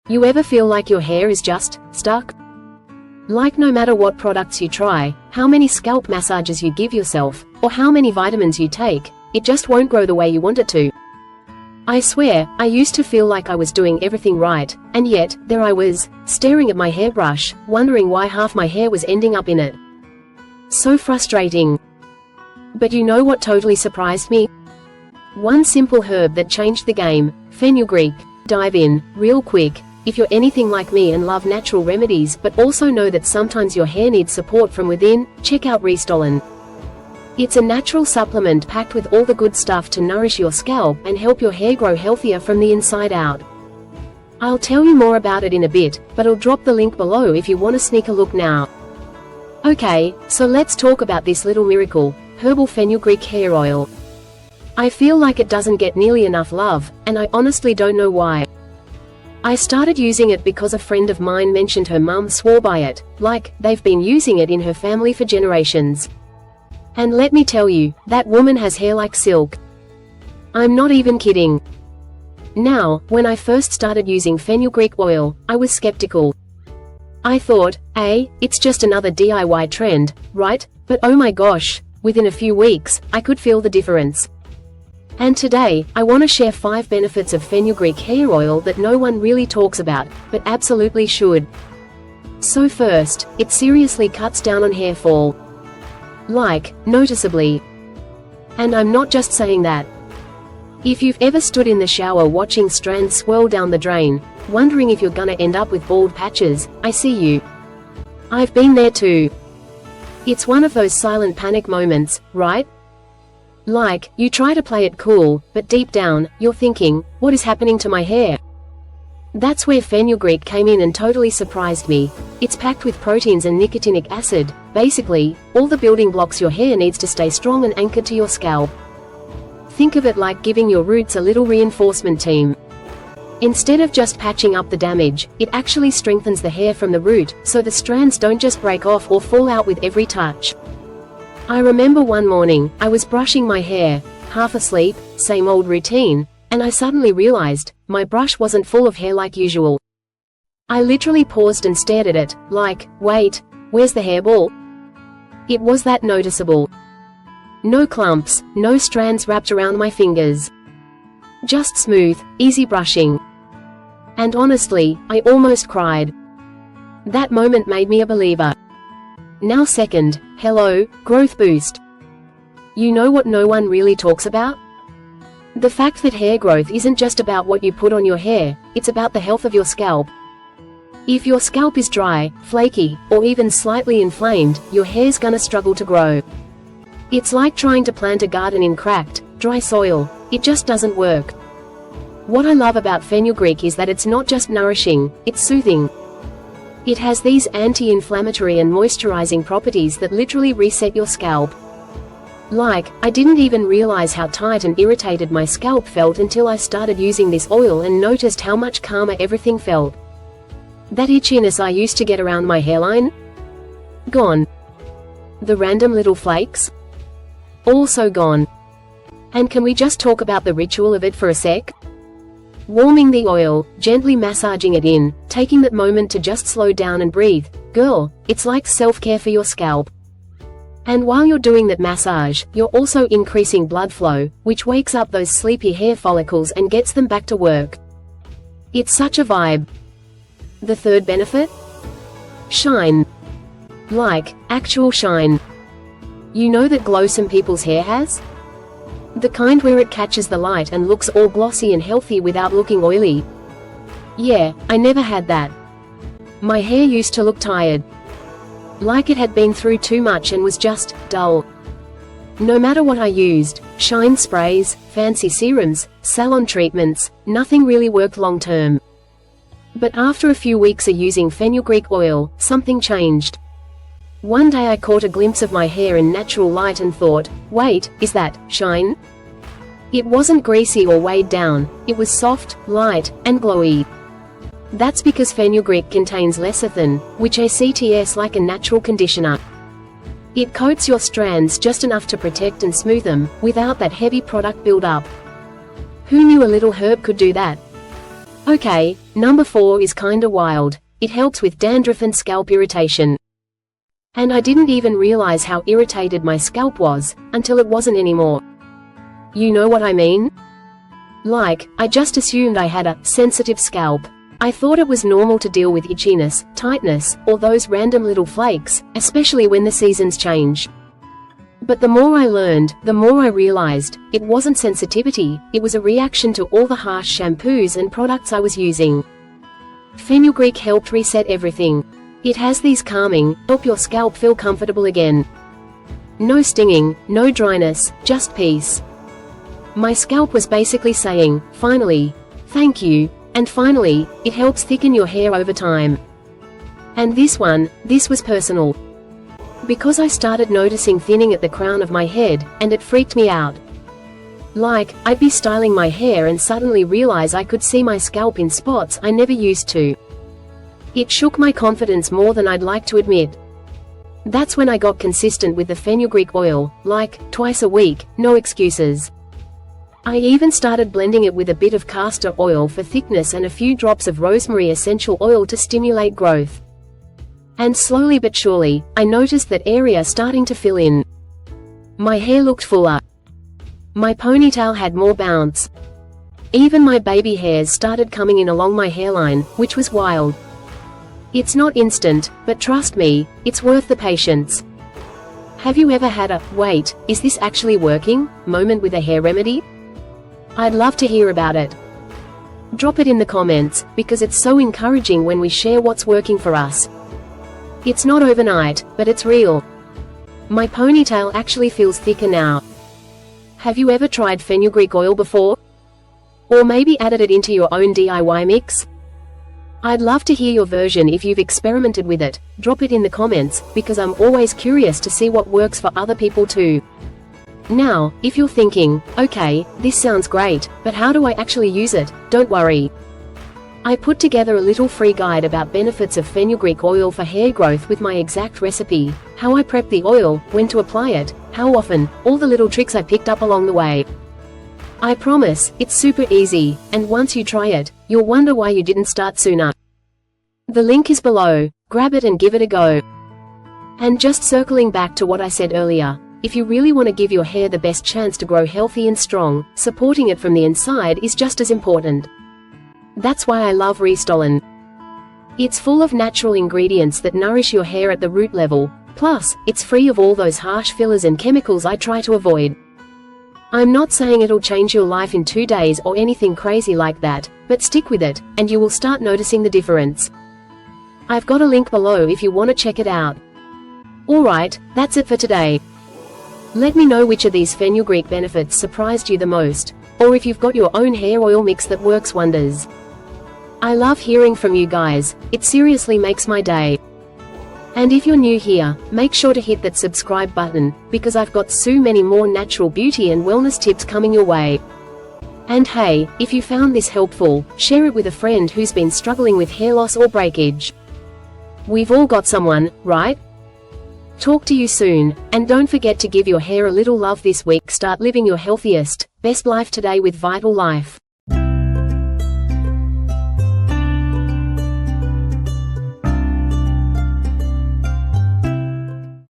You ever feel like your hair is just stuck? Like no matter what products you try, how many scalp massages you give yourself, or how many vitamins you take, it just won't grow the way you want it to. I swear, I used to feel like I was doing everything right, and yet, there I was, staring at my hairbrush, wondering why half my hair was ending up in it. So frustrating. But you know what totally surprised me? One simple herb that changed the game, fenugreek. Dive in, real quick. If you're anything like me and love natural remedies but also know that sometimes your hair needs support from within, check out Restolin. It's a natural supplement packed with all the good stuff to nourish your scalp and help your hair grow healthier from the inside out. I'll tell you more about it in a bit, but I'll drop the link below if you want to sneak a look now. Okay, so let's talk about this little miracle, Herbal Fenugreek hair oil. I feel like it doesn't get nearly enough love, and I honestly don't know why. I started using it because a friend of mine mentioned her mum swore by it, like, they've been using it in her family for generations. And let me tell you, that woman has hair like silk. I'm not even kidding. Now, when I first started using fenugreek oil, I was skeptical. I thought, it's just another DIY trend, right? But oh my gosh, within a few weeks, I could feel the difference. And today, I want to share 5 benefits of fenugreek hair oil that no one really talks about, but absolutely should. So first, it seriously cuts down on hair fall. Like, noticeably. And I'm not just saying that. If you've ever stood in the shower watching strands swirl down the drain, wondering if you're gonna end up with bald patches, I see you. I've been there too. It's one of those silent panic moments, right? Like, you try to play it cool, but deep down, you're thinking, what is happening to my hair? That's where fenugreek came in and totally surprised me. It's packed with proteins and nicotinic acid, basically, all the building blocks your hair needs to stay strong and anchored to your scalp. Think of it like giving your roots a little reinforcement team. Instead of just patching up the damage, it actually strengthens the hair from the root, so the strands don't just break off or fall out with every touch. I remember one morning, I was brushing my hair, half asleep, same old routine, and I suddenly realized, my brush wasn't full of hair like usual. I literally paused and stared at it, like, wait, where's the hairball? It was that noticeable. No clumps, no strands wrapped around my fingers. Just smooth, easy brushing. And honestly, I almost cried. That moment made me a believer. Now second, hello, growth boost. You know what no one really talks about? The fact that hair growth isn't just about what you put on your hair, it's about the health of your scalp. If your scalp is dry, flaky, or even slightly inflamed, your hair's gonna struggle to grow. It's like trying to plant a garden in cracked, dry soil. It just doesn't work. What I love about fenugreek is that it's not just nourishing, it's soothing. It has these anti-inflammatory and moisturizing properties that literally reset your scalp. Like, I didn't even realize how tight and irritated my scalp felt until I started using this oil and noticed how much calmer everything felt. That itchiness I used to get around my hairline? Gone. The random little flakes? Also gone. And can we just talk about the ritual of it for a sec? Warming the oil, gently massaging it in, taking that moment to just slow down and breathe. Girl, it's like self-care for your scalp. And while you're doing that massage, you're also increasing blood flow, which wakes up those sleepy hair follicles and gets them back to work. It's such a vibe. The third benefit? Shine. Like, actual shine. You know that glow some people's hair has? The kind where it catches the light and looks all glossy and healthy without looking oily. Yeah, I never had that. My hair used to look tired. Like it had been through too much and was just dull. No matter what I used, shine sprays, fancy serums, salon treatments, nothing really worked long term. But after a few weeks of using fenugreek oil, something changed. One day I caught a glimpse of my hair in natural light and thought, wait, is that shine? It wasn't greasy or weighed down, it was soft, light, and glowy. That's because fenugreek contains lecithin, which acts like a natural conditioner. It coats your strands just enough to protect and smooth them, without that heavy product buildup. Who knew a little herb could do that? Okay, number 4 is kinda wild. It helps with dandruff and scalp irritation. And I didn't even realize how irritated my scalp was, until it wasn't anymore. You know what I mean? Like, I just assumed I had a sensitive scalp. I thought it was normal to deal with itchiness, tightness, or those random little flakes, especially when the seasons change. But the more I learned, the more I realized, it wasn't sensitivity, it was a reaction to all the harsh shampoos and products I was using. Fenugreek helped reset everything. It has these calming, help your scalp feel comfortable again. No stinging, no dryness, just peace. My scalp was basically saying, finally, thank you, and finally, it helps thicken your hair over time. And this was personal. Because I started noticing thinning at the crown of my head, and it freaked me out. Like, I'd be styling my hair and suddenly realize I could see my scalp in spots I never used to. It shook my confidence more than I'd like to admit. That's when I got consistent with the fenugreek oil, like, twice a week, no excuses. I even started blending it with a bit of castor oil for thickness and a few drops of rosemary essential oil to stimulate growth. And slowly but surely, I noticed that area starting to fill in. My hair looked fuller. My ponytail had more bounce. Even my baby hairs started coming in along my hairline, which was wild. It's not instant, but trust me, it's worth the patience. Have you ever had a, wait, is this actually working, moment with a hair remedy? I'd love to hear about it. Drop it in the comments, because it's so encouraging when we share what's working for us. It's not overnight, but it's real. My ponytail actually feels thicker now. Have you ever tried fenugreek oil before? Or maybe added it into your own DIY mix? I'd love to hear your version if you've experimented with it. Drop it in the comments, because I'm always curious to see what works for other people too. Now, if you're thinking, okay, this sounds great, but how do I actually use it? Don't worry. I put together a little free guide about benefits of fenugreek oil for hair growth with my exact recipe, how I prep the oil, when to apply it, how often, all the little tricks I picked up along the way. I promise, it's super easy, and once you try it, you'll wonder why you didn't start sooner. The link is below, grab it and give it a go. And just circling back to what I said earlier, if you really want to give your hair the best chance to grow healthy and strong, supporting it from the inside is just as important. That's why I love Restolin. It's full of natural ingredients that nourish your hair at the root level, plus, it's free of all those harsh fillers and chemicals I try to avoid. I'm not saying it'll change your life in 2 days or anything crazy like that, but stick with it, and you will start noticing the difference. I've got a link below if you want to check it out. Alright, that's it for today. Let me know which of these fenugreek benefits surprised you the most, or if you've got your own hair oil mix that works wonders. I love hearing from you guys, it seriously makes my day. And if you're new here, make sure to hit that subscribe button, because I've got so many more natural beauty and wellness tips coming your way. And hey, if you found this helpful, share it with a friend who's been struggling with hair loss or breakage. We've all got someone, right? Talk to you soon, and don't forget to give your hair a little love this week. Start living your healthiest, best life today with Vital Life.